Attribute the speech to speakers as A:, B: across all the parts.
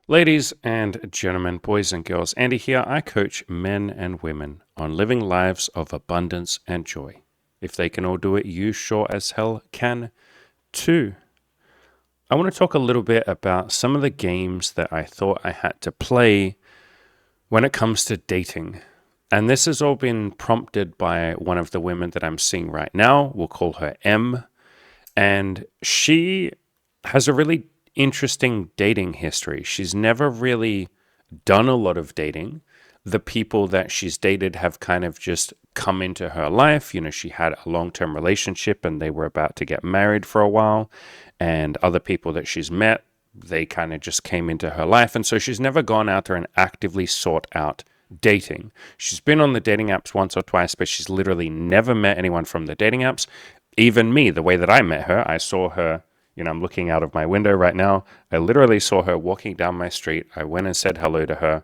A: Ladies and gentlemen, boys and girls, Andy here. I coach men and women on living lives of abundance and joy. If they can all do it, you sure as hell can too. I want to talk a little bit about some of the games that I thought I had to play when it comes to dating. And this has all been prompted by one of the women that I'm seeing right now. We'll call her M. And she has a really interesting dating history. She's never really done a lot of dating. The people that she's dated have kind of just come into her life. You know, she had a long term relationship and they were about to get married for a while. And other people that she's met, they kind of just came into her life. And so she's never gone out there and actively sought out dating. She's been on the dating apps once or twice, but she's literally never met anyone from the dating apps. Even me, the way that I met her, I saw her, I'm looking out of my window right now. I literally saw her walking down my street. I went and said hello to her.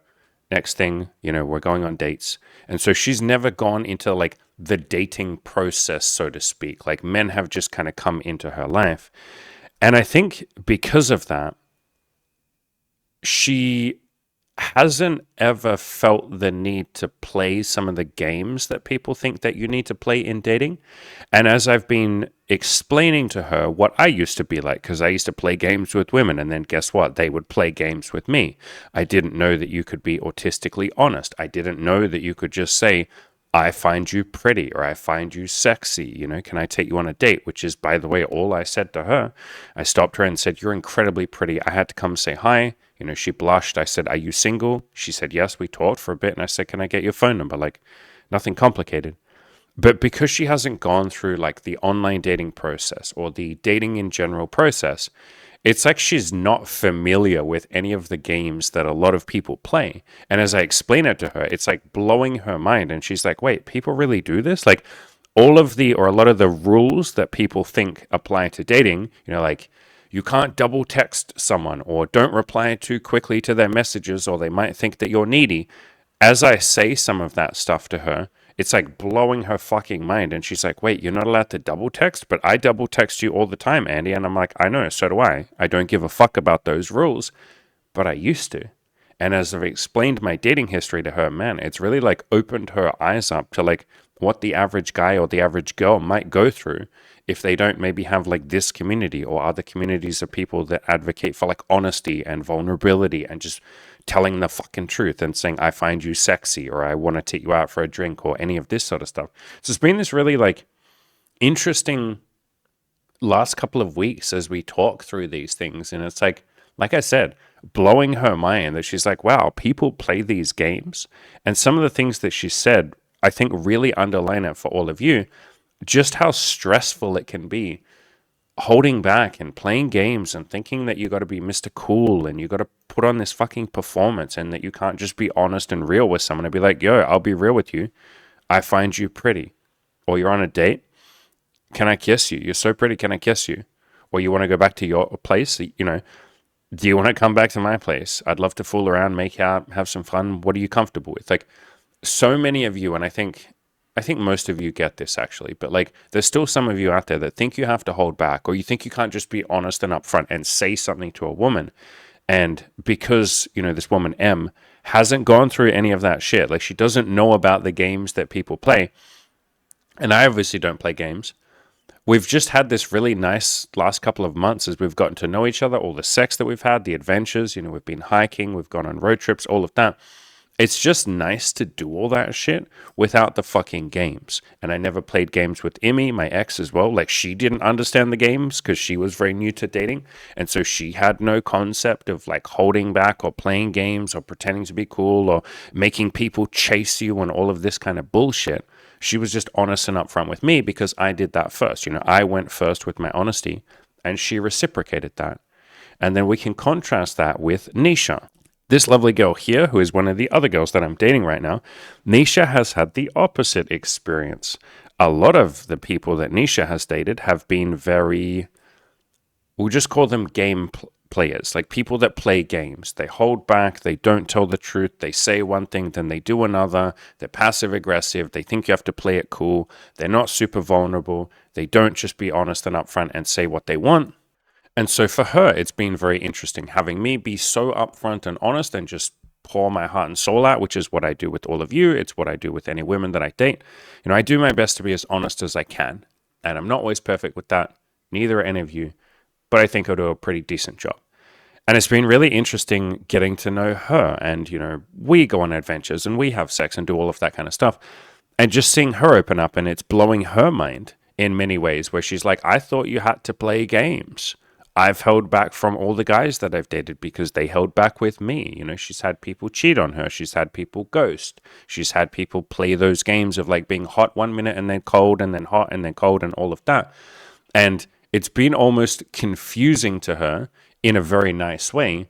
A: Next thing, we're going on dates. And so she's never gone into like the dating process, so to speak. Like men have just kind of come into her life. And I think because of that, she hasn't ever felt the need to play some of the games that people think that you need to play in dating. And as I've been explaining to her what I used to be like, because I used to play games with women, and then guess what? They would play games with me. I didn't know that you could be autistically honest. I didn't know that you could just say, I find you pretty or I find you sexy. Can I take you on a date? Which is, by the way, all I said to her. I stopped her and said, you're incredibly pretty. I had to come say hi. She blushed. I said, are you single? She said, yes. We talked for a bit. And I said, can I get your phone number? Like, nothing complicated. But because she hasn't gone through like the online dating process or the dating in general process, it's like she's not familiar with any of the games that a lot of people play. And as I explain it to her, it's like blowing her mind. And she's like, wait, people really do this? Like all of the, or a lot of the rules that people think apply to dating, like you can't double text someone or don't reply too quickly to their messages or they might think that you're needy. As I say some of that stuff to her, it's like blowing her fucking mind. And she's like, wait, you're not allowed to double text? But I double text you all the time, Andy. And I'm like, I know, so do I. I don't give a fuck about those rules, but I used to. And as I've explained my dating history to her, man, it's really like opened her eyes up to like what the average guy or the average girl might go through if they don't maybe have like this community or other communities of people that advocate for like honesty and vulnerability and just telling the fucking truth and saying, I find you sexy or I want to take you out for a drink or any of this sort of stuff. So it's been this really like interesting last couple of weeks as we talk through these things. And it's like I said, blowing her mind that she's like, wow, people play these games. And some of the things that she said, I think really underline it for all of you, just how stressful it can be holding back and playing games and thinking that you got to be Mr. Cool and you got to put on this fucking performance and that you can't just be honest and real with someone and be like, yo, I'll be real with you. I find you pretty. Or you're on a date. Can I kiss you? You're so pretty. Can I kiss you? Or you want to go back to your place? Do you want to come back to my place? I'd love to fool around, make out, have some fun. What are you comfortable with? Like so many of you, and I think most of you get this actually, but like there's still some of you out there that think you have to hold back or you think you can't just be honest and upfront and say something to a woman. And because, this woman M hasn't gone through any of that shit, like she doesn't know about the games that people play. And I obviously don't play games. We've just had this really nice last couple of months as we've gotten to know each other, all the sex that we've had, the adventures, we've been hiking, we've gone on road trips, all of that. It's just nice to do all that shit without the fucking games. And I never played games with Emmy, my ex as well. Like she didn't understand the games because she was very new to dating. And so she had no concept of like holding back or playing games or pretending to be cool or making people chase you and all of this kind of bullshit. She was just honest and upfront with me because I did that first. I went first with my honesty and she reciprocated that. And then we can contrast that with Nisha. This lovely girl here, who is one of the other girls that I'm dating right now, Nisha has had the opposite experience. A lot of the people that Nisha has dated have been we'll just call them game players, like people that play games. They hold back, they don't tell the truth, they say one thing, then they do another, they're passive aggressive, they think you have to play it cool, they're not super vulnerable, they don't just be honest and upfront and say what they want. And so for her, it's been very interesting having me be so upfront and honest and just pour my heart and soul out, which is what I do with all of you. It's what I do with any women that I date. I do my best to be as honest as I can. And I'm not always perfect with that. Neither are any of you. But I think I do a pretty decent job. And it's been really interesting getting to know her. And, we go on adventures and we have sex and do all of that kind of stuff. And just seeing her open up, and it's blowing her mind in many ways, where she's like, I thought you had to play games. I've held back from all the guys that I've dated because they held back with me. She's had people cheat on her. She's had people ghost. She's had people play those games of like being hot 1 minute and then cold and then hot and then cold and all of that. And it's been almost confusing to her in a very nice way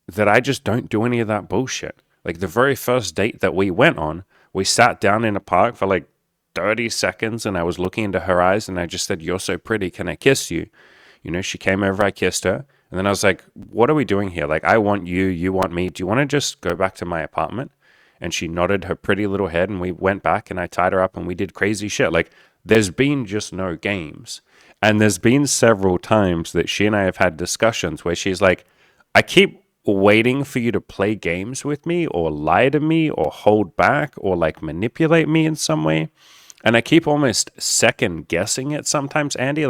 A: that I just don't do any of that bullshit. Like the very first date that we went on, we sat down in a park for like 30 seconds and I was looking into her eyes and I just said, "You're so pretty. Can I kiss you?" She came over, I kissed her. And then I was like, what are we doing here? Like, I want you, you want me. Do you want to just go back to my apartment? And she nodded her pretty little head and we went back and I tied her up and we did crazy shit. Like, there's been just no games. And there's been several times that she and I have had discussions where she's like, I keep waiting for you to play games with me or lie to me or hold back or like manipulate me in some way. And I keep almost second guessing it sometimes, Andy.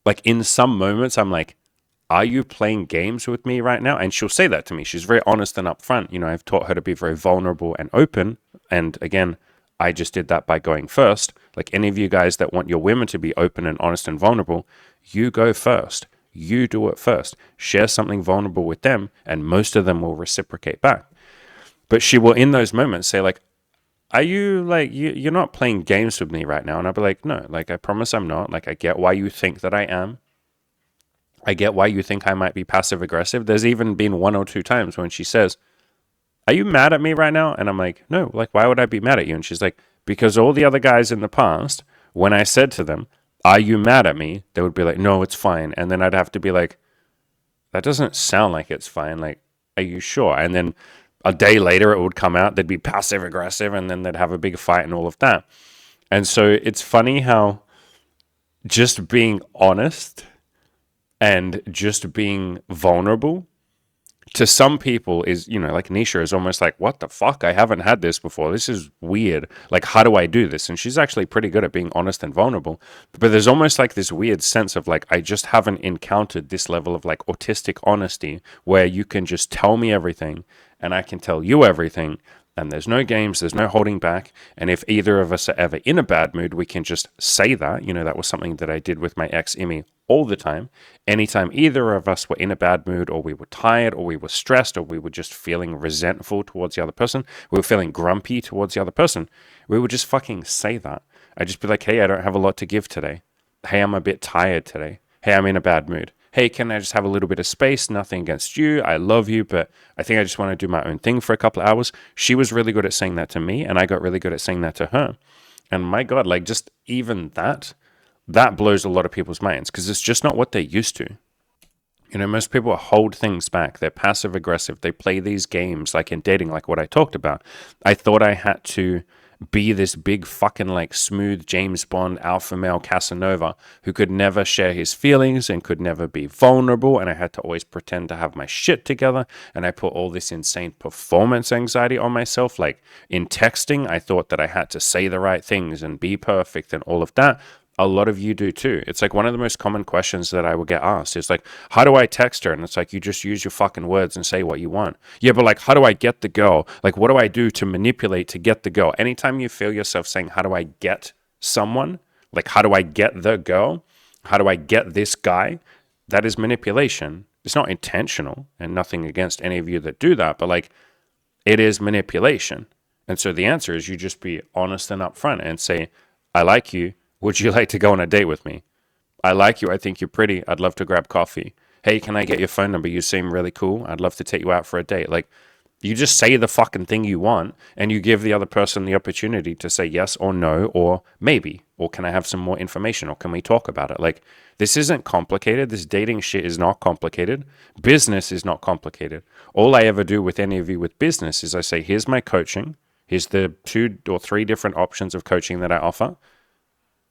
A: Like in some moments, I'm like, are you playing games with me right now? And she'll say that to me. She's very honest and upfront. I've taught her to be very vulnerable and open. And again, I just did that by going first. Like any of you guys that want your women to be open and honest and vulnerable, you go first. You do it first. Share something vulnerable with them, and most of them will reciprocate back. But she will, in those moments, say like, are you like, you're not playing games with me right now? And I'll be like, no, like I promise I'm not. Like I get why you think that I am. I get why you think I might be passive aggressive. There's even been 1 or 2 times when she says, are you mad at me right now? And I'm like, no, like why would I be mad at you? And she's like, because all the other guys in the past, when I said to them, are you mad at me? They would be like, no, it's fine. And then I'd have to be like, that doesn't sound like it's fine. Like, are you sure? And then a day later, it would come out, they'd be passive aggressive, and then they'd have a big fight and all of that. And so it's funny how just being honest and just being vulnerable to some people is, like Nisha is almost like, what the fuck? I haven't had this before. This is weird. Like, how do I do this? And she's actually pretty good at being honest and vulnerable. But there's almost like this weird sense of like, I just haven't encountered this level of like autistic honesty where you can just tell me everything and I can tell you everything. And there's no games, there's no holding back. And if either of us are ever in a bad mood, we can just say that. That was something that I did with my ex, Emmy, all the time. Anytime either of us were in a bad mood or we were tired or we were stressed or we were just feeling resentful towards the other person, we were feeling grumpy towards the other person, we would just fucking say that. I'd just be like, hey, I don't have a lot to give today. Hey, I'm a bit tired today. Hey, I'm in a bad mood. Hey, can I just have a little bit of space? Nothing against you. I love you, but I think I just want to do my own thing for a couple of hours. She was really good at saying that to me, and I got really good at saying that to her. And my God, like just even that blows a lot of people's minds because it's just not what they're used to. Most people hold things back. They're passive aggressive. They play these games like in dating, like what I talked about. I thought I had to be this big fucking like smooth James Bond alpha male Casanova who could never share his feelings and could never be vulnerable, and I had to always pretend to have my shit together, and I put all this insane performance anxiety on myself. Like in texting, I thought that I had to say the right things and be perfect and all of that. A lot of you do too. It's like one of the most common questions that I will get asked is like, how do I text her? And it's like, you just use your fucking words and say what you want. Yeah, but like, how do I get the girl? Like, what do I do to manipulate to get the girl? Anytime you feel yourself saying, how do I get someone? Like, how do I get the girl? How do I get this guy? That is manipulation. It's not intentional, and nothing against any of you that do that, but like, it is manipulation. And so the answer is you just be honest and upfront and say, I like you. Would you like to go on a date with me? I like you. I think you're pretty. I'd love to grab coffee. Hey, can I get your phone number? You seem really cool. I'd love to take you out for a date. Like, you just say the fucking thing you want and you give the other person the opportunity to say yes or no or maybe. Or can I have some more information? Or can we talk about it? Like, this isn't complicated. This dating shit is not complicated. Business is not complicated. All I ever do with any of you with business is I say, here's my coaching. Here's the 2 or 3 different options of coaching that I offer.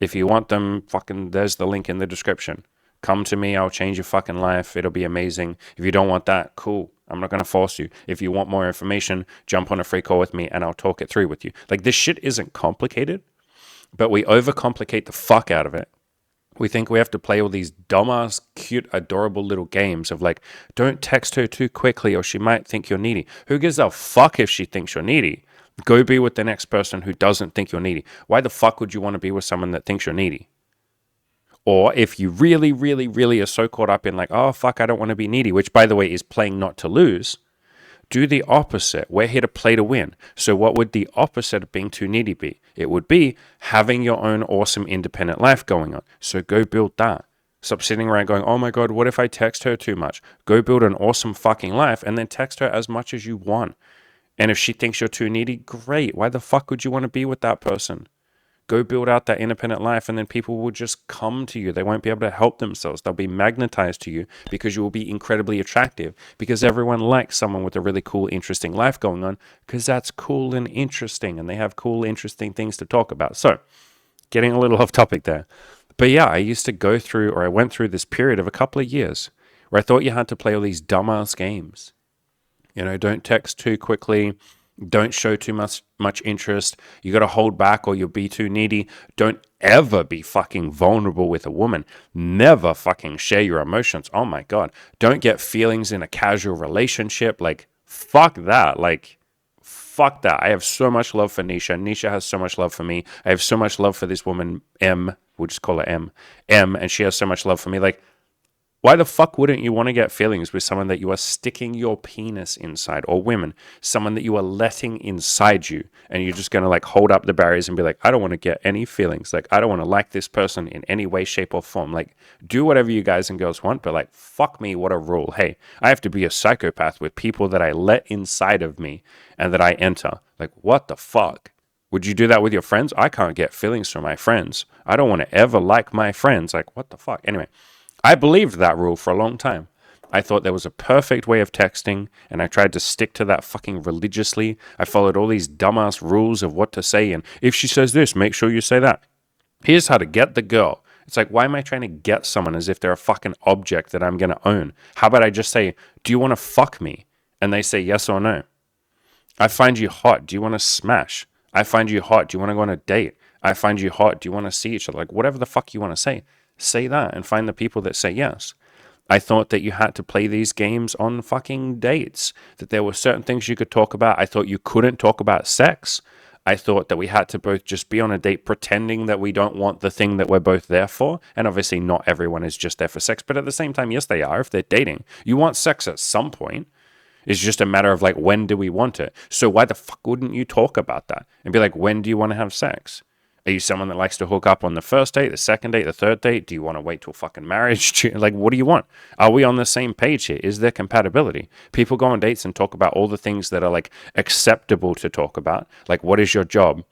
A: If you want them, fucking, there's the link in the description. Come to me. I'll change your fucking life. It'll be amazing. If you don't want that, cool. I'm not going to force you. If you want more information, jump on a free call with me and I'll talk it through with you. Like, this shit isn't complicated, but we overcomplicate the fuck out of it. We think we have to play all these dumbass, cute, adorable little games of like, don't text her too quickly or she might think you're needy. Who gives a fuck if she thinks you're needy? Go be with the next person who doesn't think you're needy. Why the fuck would you want to be with someone that thinks you're needy? Or if you really, really, really are so caught up in like, oh, fuck, I don't want to be needy, which, by the way, is playing not to lose, do the opposite. We're here to play to win. So what would the opposite of being too needy be? It would be having your own awesome independent life going on. So go build that. Stop sitting around going, oh my God, what if I text her too much? Go build an awesome fucking life and then text her as much as you want. And if she thinks you're too needy, great. Why the fuck would you want to be with that person? Go build out that independent life and then people will just come to you. They won't be able to help themselves. They'll be magnetized to you because you will be incredibly attractive, because everyone likes someone with a really cool, interesting life going on, because that's cool and interesting and they have cool, interesting things to talk about. So, getting a little off topic there. But yeah, I went through this period of a couple of years where I thought you had to play all these dumbass games. You know, don't text too quickly. Don't show too much interest. You got to hold back or you'll be too needy. Don't ever be fucking vulnerable with a woman. Never fucking share your emotions. Oh my God. Don't get feelings in a casual relationship. Like, fuck that. Like, fuck that. I have so much love for Nisha. Nisha has so much love for me. I have so much love for this woman, M. We'll just call her M. And she has so much love for me. Like, why the fuck wouldn't you want to get feelings with someone that you are sticking your penis inside, or women, someone that you are letting inside you, and you're just going to like hold up the barriers and be like, I don't want to get any feelings. Like, I don't want to like this person in any way, shape, or form. Like, do whatever you guys and girls want, but like, fuck me, what a rule. Hey, I have to be a psychopath with people that I let inside of me and that I enter. Like, what the fuck? Would you do that with your friends? I can't get feelings from my friends. I don't want to ever like my friends. Like, what the fuck? Anyway. I believed that rule for a long time. I thought there was a perfect way of texting, and I tried to stick to that fucking religiously. I followed all these dumbass rules of what to say, and if she says this, make sure you say that. Here's how to get the girl. It's like, why am I trying to get someone as if they're a fucking object that I'm going to own? How about I just say, do you want to fuck me? And they say yes or no. I find you hot. Do you want to smash? I find you hot. Do you want to go on a date? I find you hot. Do you want to see each other? Like, whatever the fuck you want to say that and find the people that say yes. I thought that you had to play these games on fucking dates, that there were certain things you could talk about. I thought you couldn't talk about sex. I thought that we had to both just be on a date pretending that we don't want the thing that we're both there for. And obviously not everyone is just there for sex, but at the same time, yes, they are. If they're dating, you want sex at some point. It's just a matter of like, when do we want it? So why the fuck wouldn't you talk about that and be like, when do you want to have sex? Are you someone that likes to hook up on the first date, the second date, the third date? Do you want to wait till fucking marriage? Like, what do you want? Are we on the same page here? Is there compatibility? People go on dates and talk about all the things that are like acceptable to talk about. Like, what is your job?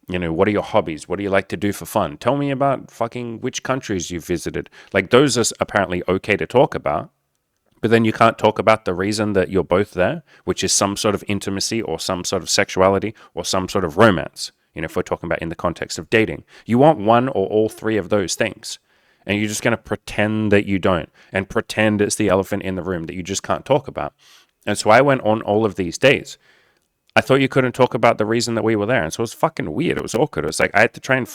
A: You know, what are your hobbies? What do you like to do for fun? Tell me about fucking which countries you've visited. Like, those are apparently okay to talk about. But then you can't talk about the reason that you're both there, which is some sort of intimacy or some sort of sexuality or some sort of romance. You know, if we're talking about in the context of dating, you want one or all three of those things. And you're just going to pretend that you don't and pretend it's the elephant in the room that you just can't talk about. And so I went on all of these dates. I thought you couldn't talk about the reason that we were there. And so it was fucking weird. It was awkward. It was like I had to try and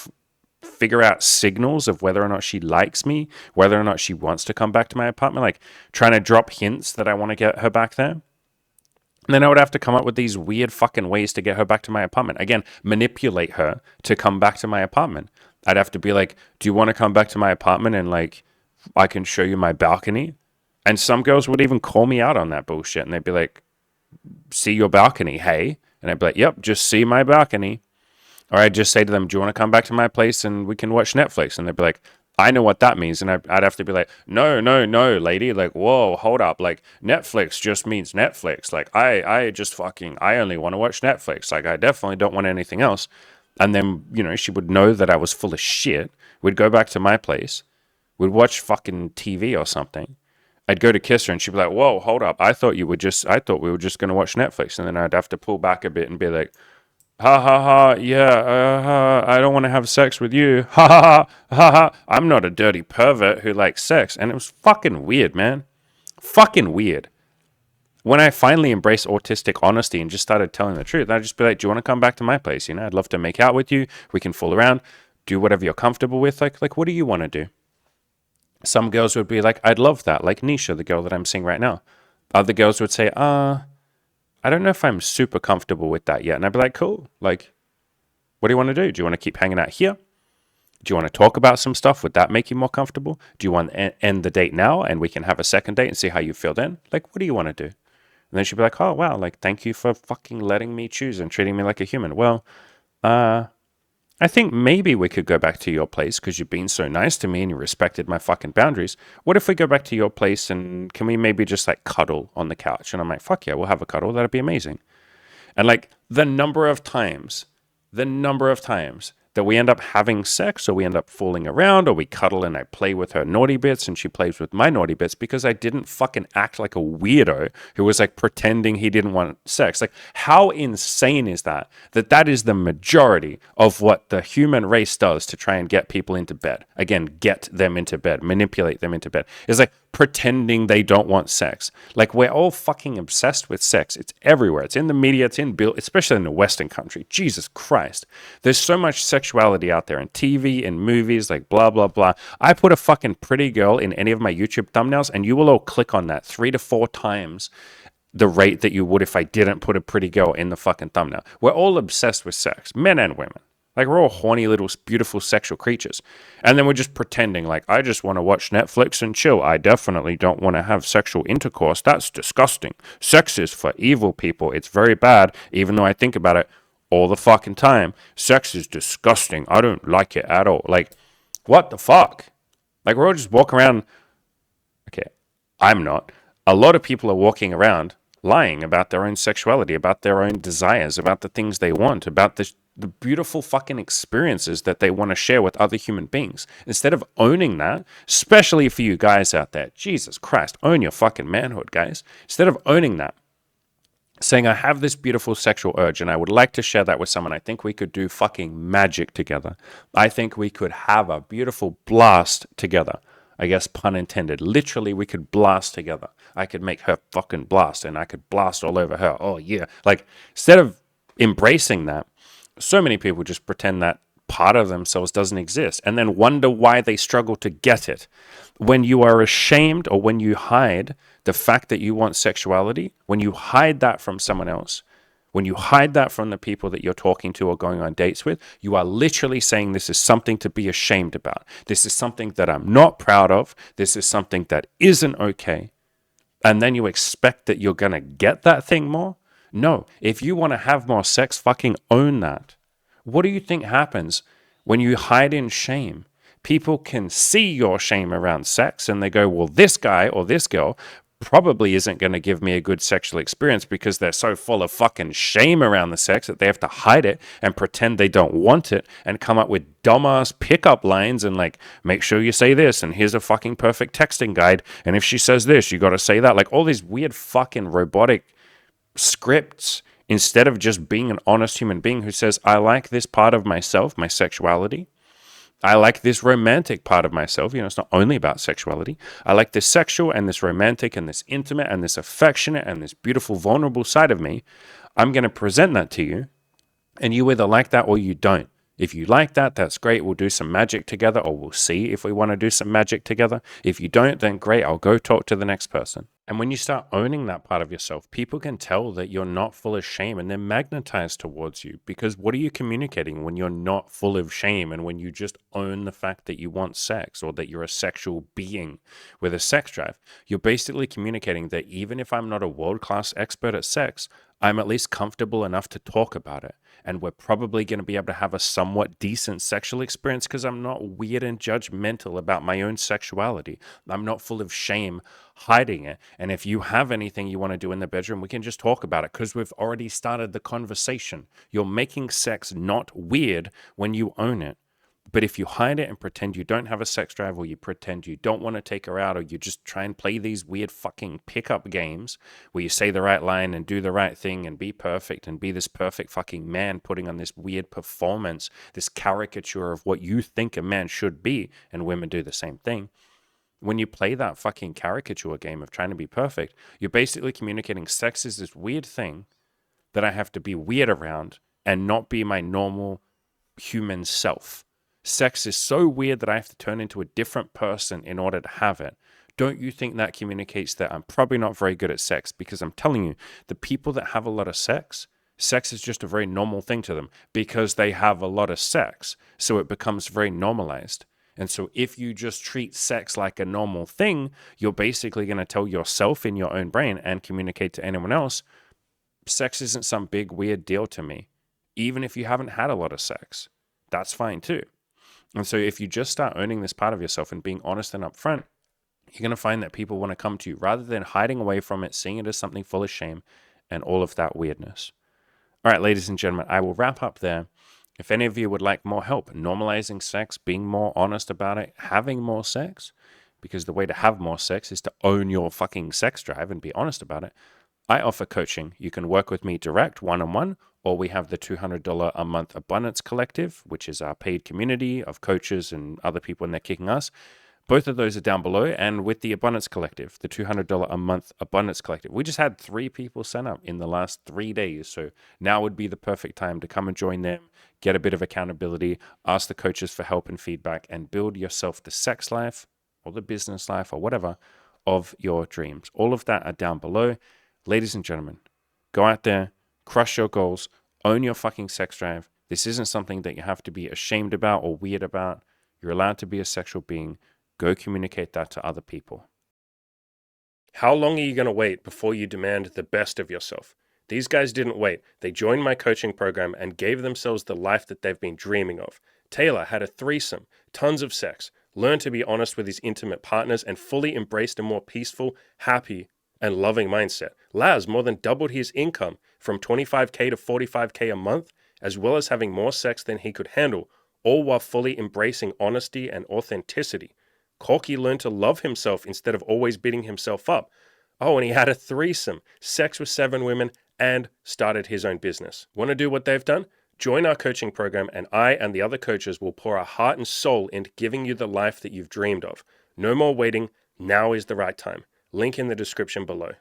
A: figure out signals of whether or not she likes me, whether or not she wants to come back to my apartment, like trying to drop hints that I want to get her back there. And then I would have to come up with these weird fucking ways to get her back to my apartment. Again, manipulate her to come back to my apartment. I'd have to be like, do you want to come back to my apartment and like, I can show you my balcony? And some girls would even call me out on that bullshit. And they'd be like, see your balcony, hey? And I'd be like, yep, just see my balcony. Or I'd just say to them, do you want to come back to my place and we can watch Netflix? And they'd be like, I know what that means. And I'd have to be like, no, lady. Like, whoa, hold up. Like, Netflix just means Netflix. Like, I only want to watch Netflix. Like, I definitely don't want anything else. And then, you know, she would know that I was full of shit. We'd go back to my place. We'd watch fucking TV or something. I'd go to kiss her and she'd be like, whoa, hold up. I thought we were just going to watch Netflix. And then I'd have to pull back a bit and be like, Ha ha ha, yeah, I don't want to have sex with you. Ha ha ha, ha ha. I'm not a dirty pervert who likes sex. And it was fucking weird, man. Fucking weird. When I finally embraced autistic honesty and just started telling the truth, I'd just be like, do you want to come back to my place? You know, I'd love to make out with you. We can fool around, do whatever you're comfortable with. Like, what do you want to do? Some girls would be like, I'd love that. Like Nisha, the girl that I'm seeing right now. Other girls would say, I don't know if I'm super comfortable with that yet. And I'd be like, cool. Like, what do you want to do? Do you want to keep hanging out here? Do you want to talk about some stuff? Would that make you more comfortable? Do you want to end the date now and we can have a second date and see how you feel then? Like, what do you want to do? And then she'd be like, oh, wow, like, thank you for fucking letting me choose and treating me like a human. Well, I think maybe we could go back to your place because you've been so nice to me and you respected my fucking boundaries. What if we go back to your place and can we maybe just like cuddle on the couch? And I'm like, fuck yeah, we'll have a cuddle. That'd be amazing. And like the number of times that we end up having sex or we end up fooling around or we cuddle and I play with her naughty bits and she plays with my naughty bits because I didn't fucking act like a weirdo who was like pretending he didn't want sex. Like, how insane is that? That is the majority of what the human race does to try and get people into bed. Again, get them into bed, manipulate them into bed. It's like pretending they don't want sex. Like, we're all fucking obsessed with sex. It's everywhere. It's in the media. It's in especially in the Western country. Jesus Christ. There's so much sexuality out there in TV and movies, like blah, blah, blah. I put a fucking pretty girl in any of my YouTube thumbnails and you will all click on that 3 to 4 times the rate that you would if I didn't put a pretty girl in the fucking thumbnail. We're all obsessed with sex, men and women. Like, we're all horny little beautiful sexual creatures. And then we're just pretending like, I just want to watch Netflix and chill. I definitely don't want to have sexual intercourse. That's disgusting. Sex is for evil people. It's very bad, even though I think about it all the fucking time. Sex is disgusting. I don't like it at all. Like, what the fuck? Like, we're all just walking around. Okay, I'm not. A lot of people are walking around lying about their own sexuality, about their own desires, about the things they want, about the beautiful fucking experiences that they want to share with other human beings. Instead of owning that, especially for you guys out there, Jesus Christ, own your fucking manhood, guys. Instead of owning that, saying, I have this beautiful sexual urge and I would like to share that with someone. I think we could do fucking magic together. I think we could have a beautiful blast together. I guess pun intended. Literally, we could blast together. I could make her fucking blast and I could blast all over her. Oh, yeah. Like, instead of embracing that, so many people just pretend that part of themselves doesn't exist and then wonder why they struggle to get it. When you are ashamed or when you hide the fact that you want sexuality, when you hide that from someone else, when you hide that from the people that you're talking to or going on dates with, you are literally saying this is something to be ashamed about. This is something that I'm not proud of. This is something that isn't okay. And then you expect that you're going to get that thing more? No. If you want to have more sex, fucking own that. What do you think happens when you hide in shame? People can see your shame around sex and they go, well, this guy or this girl probably isn't going to give me a good sexual experience because they're so full of fucking shame around the sex that they have to hide it and pretend they don't want it and come up with dumbass pickup lines and like, make sure you say this and here's a fucking perfect texting guide. And if she says this, you got to say that. Like, all these weird fucking robotic scripts instead of just being an honest human being who says, I like this part of myself, my sexuality. I like this romantic part of myself. You know, it's not only about sexuality. I like this sexual and this romantic and this intimate and this affectionate and this beautiful, vulnerable side of me. I'm going to present that to you, and you either like that or you don't. If you like that, that's great. We'll do some magic together, or we'll see if we want to do some magic together. If you don't, then great. I'll go talk to the next person. And when you start owning that part of yourself, people can tell that you're not full of shame and they're magnetized towards you. Because what are you communicating when you're not full of shame and when you just own the fact that you want sex or that you're a sexual being with a sex drive? You're basically communicating that even if I'm not a world-class expert at sex, I'm at least comfortable enough to talk about it. And we're probably going to be able to have a somewhat decent sexual experience because I'm not weird and judgmental about my own sexuality. I'm not full of shame hiding it. And if you have anything you want to do in the bedroom, we can just talk about it because we've already started the conversation. You're making sex not weird when you own it. But if you hide it and pretend you don't have a sex drive, or you pretend you don't want to take her out, or you just try and play these weird fucking pickup games where you say the right line and do the right thing and be perfect and be this perfect fucking man putting on this weird performance, this caricature of what you think a man should be, and women do the same thing. When you play that fucking caricature game of trying to be perfect, you're basically communicating sex is this weird thing that I have to be weird around and not be my normal human self. Sex is so weird that I have to turn into a different person in order to have it. Don't you think that communicates that I'm probably not very good at sex? Because I'm telling you, the people that have a lot of sex is just a very normal thing to them because they have a lot of sex. So it becomes very normalized. And so if you just treat sex like a normal thing, you're basically going to tell yourself in your own brain and communicate to anyone else, sex isn't some big weird deal to me. Even if you haven't had a lot of sex, that's fine too. And so if you just start owning this part of yourself and being honest and upfront, you're going to find that people want to come to you rather than hiding away from it, seeing it as something full of shame and all of that weirdness. All right, ladies and gentlemen, I will wrap up there. If any of you would like more help normalizing sex, being more honest about it, having more sex, because the way to have more sex is to own your fucking sex drive and be honest about it, I offer coaching. You can work with me direct, one-on-one, or we have the $200 a month Abundance Collective, which is our paid community of coaches and other people when they're kicking us. Both of those are down below. And with the Abundance Collective, the $200 a month Abundance Collective, we just had 3 people sign up in the last 3 days. So now would be the perfect time to come and join them, get a bit of accountability, ask the coaches for help and feedback, and build yourself the sex life or the business life or whatever of your dreams. All of that are down below. Ladies and gentlemen, go out there, crush your goals, own your fucking sex drive. This isn't something that you have to be ashamed about or weird about. You're allowed to be a sexual being. Go communicate that to other people. How long are you going to wait before you demand the best of yourself? These guys didn't wait. They joined my coaching program and gave themselves the life that they've been dreaming of. Taylor had a threesome, tons of sex, learned to be honest with his intimate partners, and fully embraced a more peaceful, happy, and loving mindset. Laz more than doubled his income from $25K to $45K a month, as well as having more sex than he could handle, all while fully embracing honesty and authenticity. Corky learned to love himself instead of always beating himself up. Oh, and he had a threesome, sex with 7 women, and started his own business. Want to do what they've done? Join our coaching program, and I and the other coaches will pour our heart and soul into giving you the life that you've dreamed of. No more waiting. Now is the right time. Link in the description below.